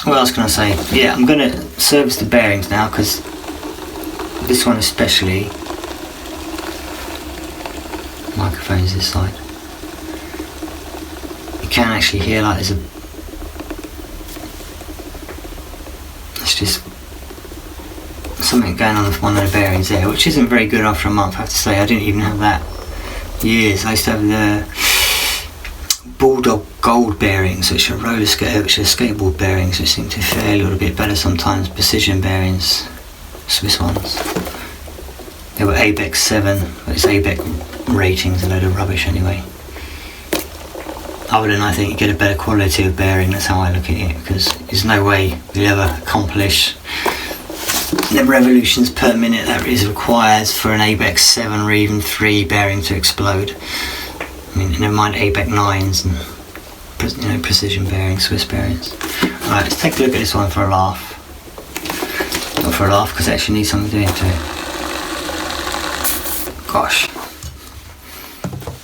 what else can I say? Yeah, I'm going to service the bearings now, because this one especially, microphone's this side, you can actually hear like there's just something going on with one of the bearings there, which isn't very good after a month, I have to say. I didn't even have that years. I used to have the Bulldog Gold bearings, which are skateboard bearings, which seem to fare a little bit better sometimes. Precision bearings, Swiss ones. They were ABEC 7, but it's ABEC ratings, a load of rubbish anyway. Other than I think you get a better quality of bearing, that's how I look at it, because there's no way you'll ever accomplish the revolutions per minute that is required for an ABEC 7 or even 3 bearing to explode. I mean, never mind ABEC 9s and precision bearings, Swiss bearings. Alright, let's take a look at this one for a laugh. Not for a laugh, because it actually needs something doing to it. Gosh.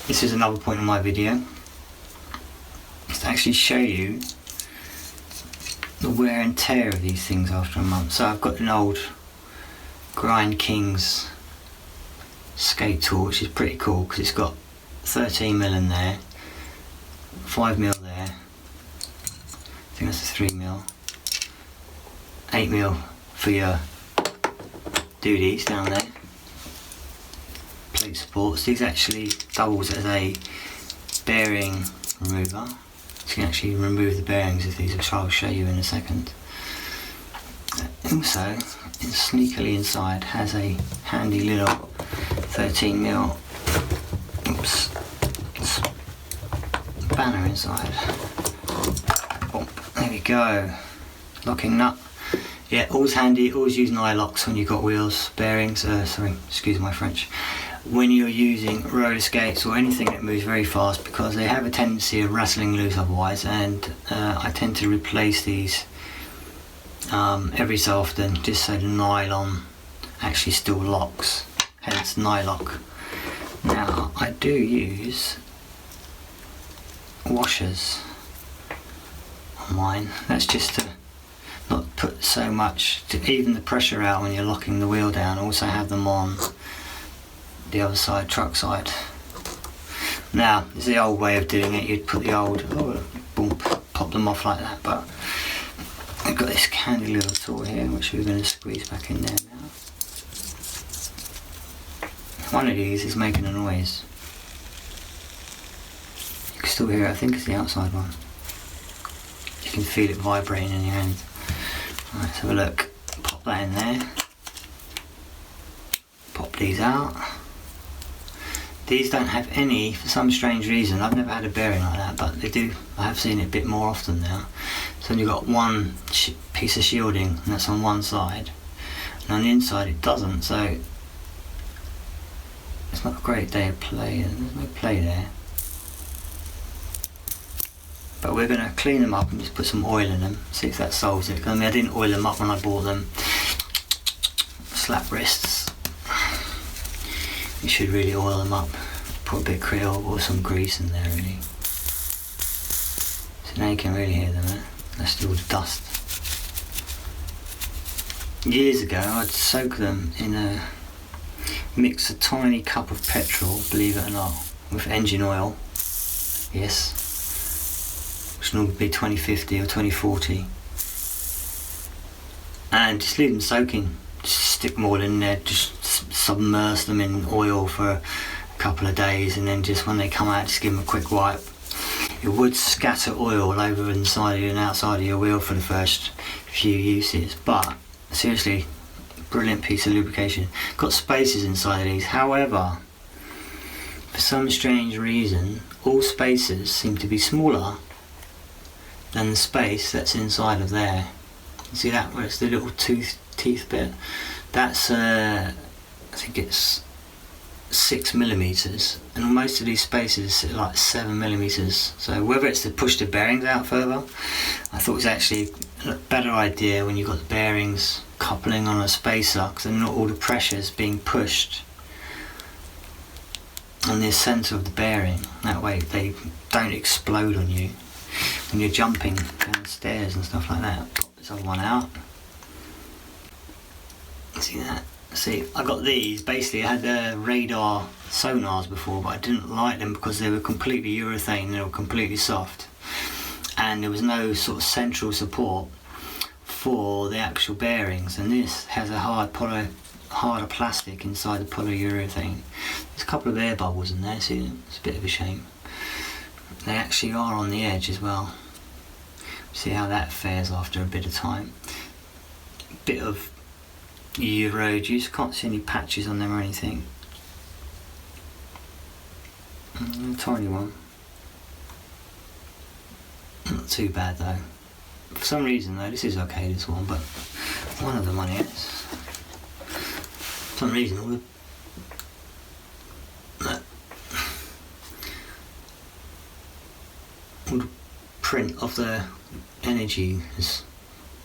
This is another point in my video. It's to actually show you the wear and tear of these things after a month. So I've got an old Grind Kings skate tool, which is pretty cool because it's got 13mm in there, 5mm there, I think that's a 3mm, 8mm for your doodies down there, plate supports. These actually doubles as a bearing remover. So you can actually remove the bearings of these, which I'll show you in a second. Also, sneakily inside has a handy little 13mm spanner inside. Oh, there we go. Locking nut. Yeah, always handy. Always use nylocks when you've got wheels, bearings. Sorry, excuse my French. When you're using roller skates or anything that moves very fast, because they have a tendency of rattling loose otherwise, and I tend to replace these every so often, just so the nylon actually still locks, hence nylock. Now I do use washers on mine. That's just to not put so much, to even the pressure out when you're locking the wheel down. Also have them on the other side, truck side. Now, it's the old way of doing it. You'd put the old, boom, pop them off like that, but I've got this handy little tool here, which we're going to squeeze back in there now. One of these is making a noise. You can still hear it. I think it's the outside one. You can feel it vibrating in your hand. Right, let's have a look. Pop that in there. Pop these out. These don't have any, for some strange reason. I've never had a bearing like that, but they do. I have seen it a bit more often now. So you've got one piece of shielding, and that's on one side, and on the inside it doesn't. So it's not a great day of play. There's no play there. But we're going to clean them up and just put some oil in them. See if that solves it. I mean, I didn't oil them up when I bought them. Slap wrists. You should really oil them up. Put a bit of krill or some grease in there, really. So now you can really hear them, eh? That's all the dust. Years ago, I'd soak them in mix a tiny cup of petrol, believe it or not, with engine oil. Yes. Which normally be 2050 or 2040. And just leave them soaking. Just stick them all in there, just submerge them in oil for a couple of days, and then just when they come out, just give them a quick wipe. It would scatter oil all over inside and outside of your wheel for the first few uses, but seriously, brilliant piece of lubrication. Got spaces inside of these. However, for some strange reason, all spaces seem to be smaller than the space that's inside of there. See that, where it's the little teeth bit? That's I think it's 6mm, and most of these spaces are like 7mm. So whether it's to push the bearings out further, I thought it was actually a better idea when you've got the bearings coupling on a spacer, because then not all the pressure's being pushed on the centre of the bearing. That way they don't explode on you when you're jumping downstairs and stuff like that. this other one out. See that? See, I got these, basically I had radar sonars before, but I didn't like them because they were completely urethane, they were completely soft. And there was no sort of central support for the actual bearings, and this has a harder plastic inside the polyurethane. There's a couple of air bubbles in there, see, it's a bit of a shame. They actually are on the edge as well. See how that fares after a bit of time. Bit of Euro juice, can't see any patches on them or anything. A tiny one. Not too bad though. For some reason though, this is okay, this one, but one of them on it. For some reason, all the print of the energy has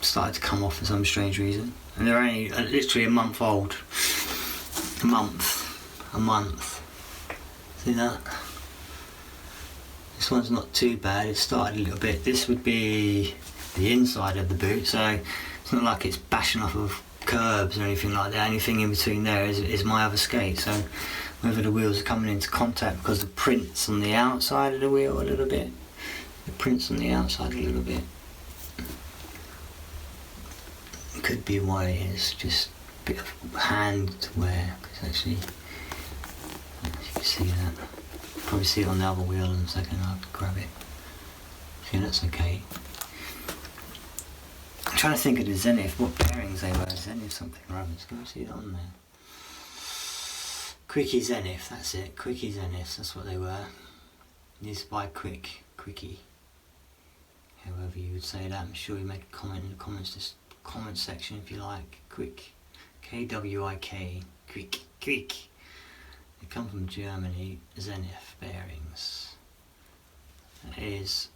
started to come off for some strange reason. And they're only literally a month old. A month. See that? This one's not too bad, it started a little bit. This would be the inside of the boot, so it's not like it's bashing off of curbs or anything like that. Anything in between there is my other skate, so whether the wheels are coming into contact because the print's on the outside of the wheel a little bit. The print's on the outside a little bit. Could be why it is, just a bit of hand wear, because actually, as you can see that, probably see it on the other wheel in a second. I'll grab it. See, that's okay. I'm trying to think of the Zenith, what bearings they were. Zenith something or other. Can you see it on there? Kwiki Zenith, that's it. Kwiki Zenith, that's what they were. Used by Kwiki. However you would say that. I'm sure you make a comment in the comments comment section if you like. Kwik, Kwik. They come from Germany. Zenith bearings. It is,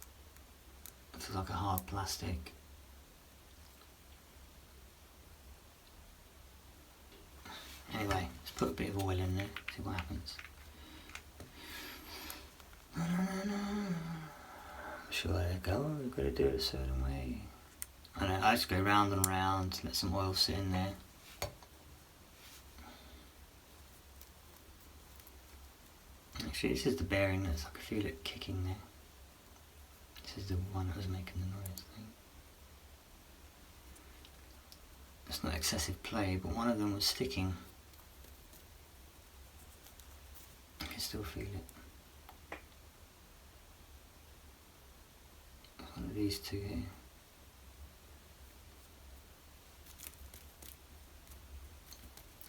it's like a hard plastic. Anyway, let's put a bit of oil in there, see what happens. I'm sure there you go, we've got to do it a certain way. I just go round and round, let some oil sit in there. Actually, this is the bearing that's, I can feel it kicking there. This is the one that was making the noise thing. It's not excessive play, but one of them was sticking. I can still feel it. One of these two here.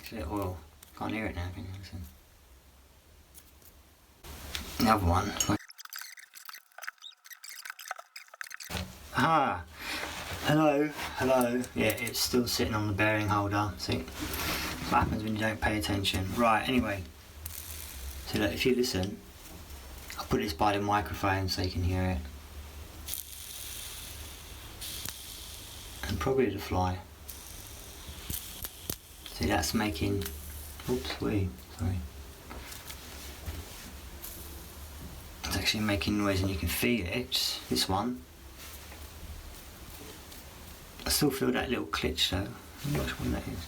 It's a bit oil. Can't hear it now, can you listen? The other one. Ah! Hello. Yeah, it's still sitting on the bearing holder. See? That's what happens when you don't pay attention. Right, anyway. So look, if you listen, I'll put this by the microphone so you can hear it. And probably the fly. See, that's making, sorry. It's actually making noise and you can feel it. This one. I still feel that little glitch though. I'm not sure what that is.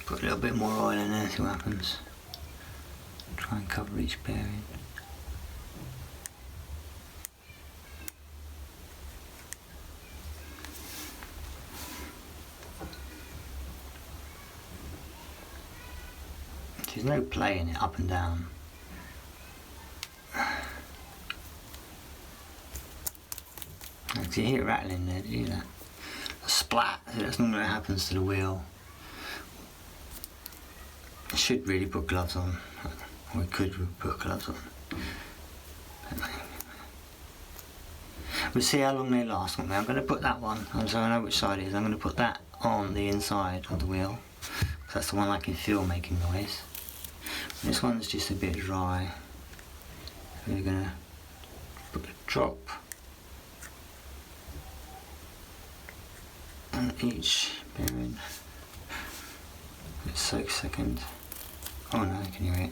Put a little bit more oil in there, see what happens. Try and cover each bearing. There's no play in it up and down. You hear it rattling there, do you hear that? A splat, that's normally what happens to the wheel. I should really put gloves on. We could put gloves on. We'll see how long they last. I'm going to put that one, so I know which side it is, I'm going to put that on the inside of the wheel. That's the one I can feel making noise. This one's just a bit dry. We're going to put a drop on each bearing. Let's soak a second. Oh no, I can hear it.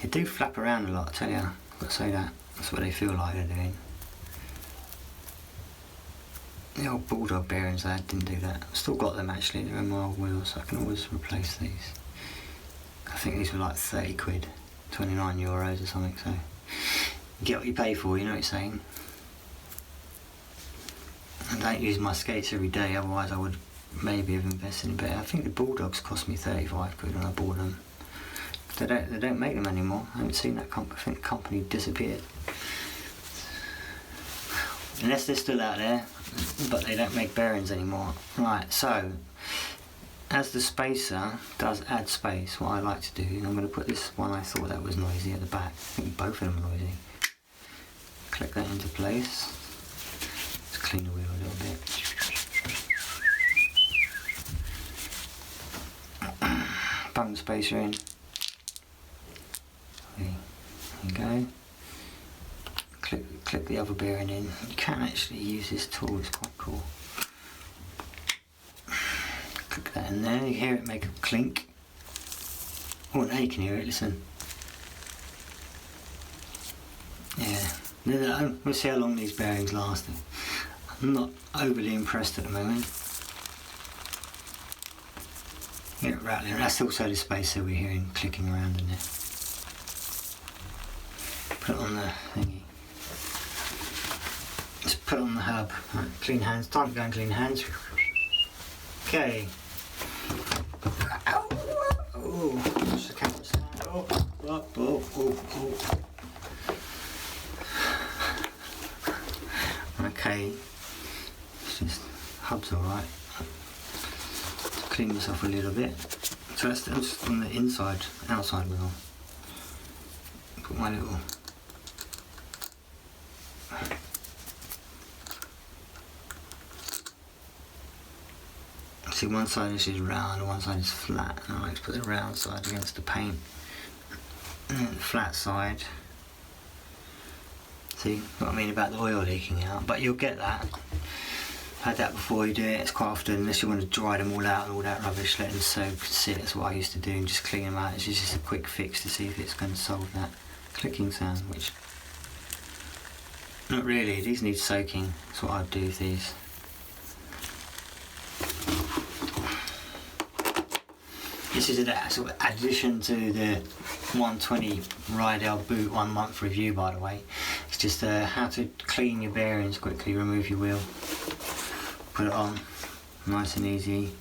They do flap around a lot, I tell you. I've got to say that. That's what they feel like they're doing. The old Bulldog bearings I didn't do that. I've still got them actually, they're in my old wheels, so I can always replace these. I think these were like 30 quid, 29 euros or something, so you get what you pay for, you know what I'm saying? I don't use my skates every day, otherwise I would maybe have invested in better. I think the Bulldogs cost me 35 quid when I bought them. They don't make them anymore. I haven't seen that company. I think the company disappeared. Unless they're still out there, but they don't make bearings anymore. Right, so as the spacer does add space, what I like to do, I'm going to put this one I thought that was noisy at the back. I think both of them are noisy. Click that into place. Let's clean the wheel a little bit. Bung the spacer in. There you go. Click the other bearing in. You can actually use this tool, it's quite cool. Click that in there, you hear it make a clink. Oh, now you can hear it, listen. Yeah, we'll see how long these bearings last. I'm not overly impressed at the moment. Yeah, rattling. That's also the spacer we're hearing clicking around in there. Put it on the thingy. Let's put it on the hub. Right, clean hands. Time to go and clean hands. Okay. Oh, just the camera stand. Oh. Okay. It's just hub's alright. Clean this off a little bit. So that's just on the outside wheel. Put my little see, one side is round and one side is flat, and I like to put the round side against the paint and then the flat side. See what I mean about the oil leaking out, but you'll get that. Had that before you do it. It's quite often, unless you want to dry them all out and all that rubbish, let them soak and sit. That's what I used to do, and just clean them out. It's just a quick fix to see if it's going to solve that clicking sound, which not really. These need soaking. That's what I'd do with these. This is a sort of addition to the 120 Riedell boot 1 month review, by the way. It's just how to clean your bearings quickly, remove your wheel. Put it on, nice and easy.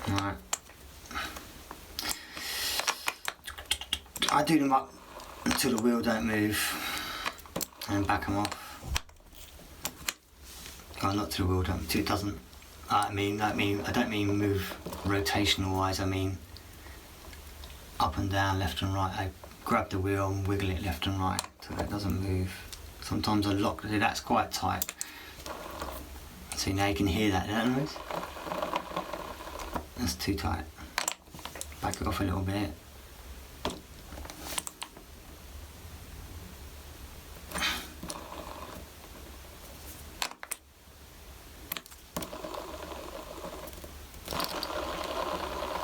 Right. I do them up until the wheel don't move, and back them off. Oh, not till the wheel don't. Till it doesn't. I don't mean move rotational wise. I mean up and down, left and right. I grab the wheel and wiggle it left and right till it doesn't move. Sometimes I lock it. That's quite tight. See, now you can hear that. That noise? That's too tight. Back it off a little bit.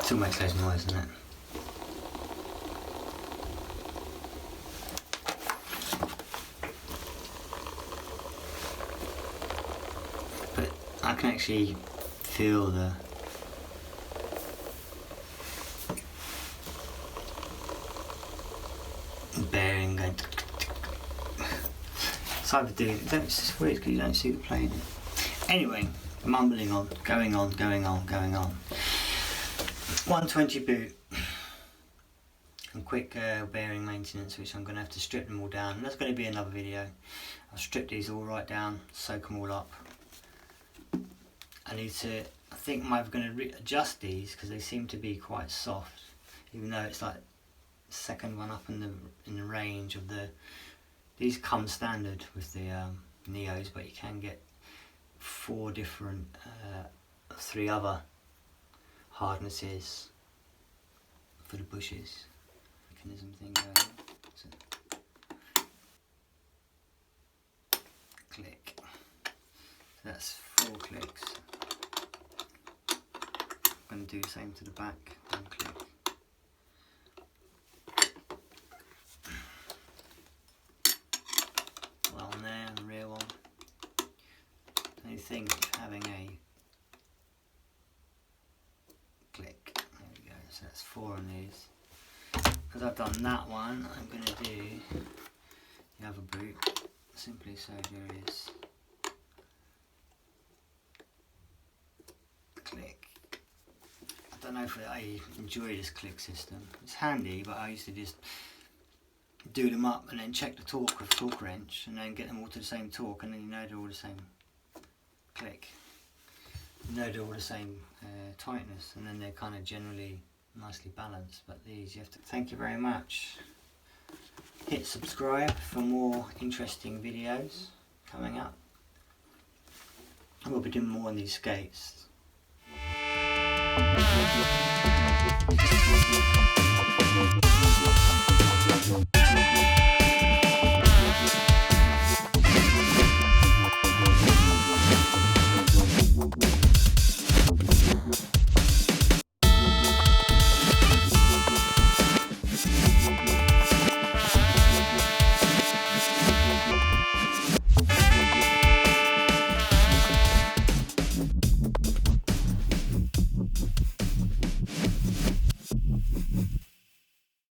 Still makes loads of noise, doesn't it? But I can actually feel the bearing going. It's either doing it. It's just weird because you don't see the plane. Anyway, mumbling on, going on. 120 boot and quick bearing maintenance, which I'm going to have to strip them all down, and that's going to be another video. I'll strip these all right down, soak them all up. I think I'm going to adjust these because they seem to be quite soft, even though it's like the second one up in the range of the. These come standard with the Neos, but you can get 4 different, 3 other hardnesses for the bushes. Mechanism thing going. So, click. So that's 4 clicks. I'm going to do the same to the back. 1 click. Well, on there, and the rear one. The only thing of having a click. There we go. So that's 4 on these. As I've done that one, I'm going to do the other boot. Simply so there is click. I don't know if I enjoy this click system. It's handy, but I used to just do them up and then check the torque with torque wrench and then get them all to the same torque, and then you know they're all the same click. You know they're all the same tightness, and then they're kind of generally nicely balanced. But these you have to. Thank you very much. Hit subscribe for more interesting videos coming up. I will be doing more on these skates.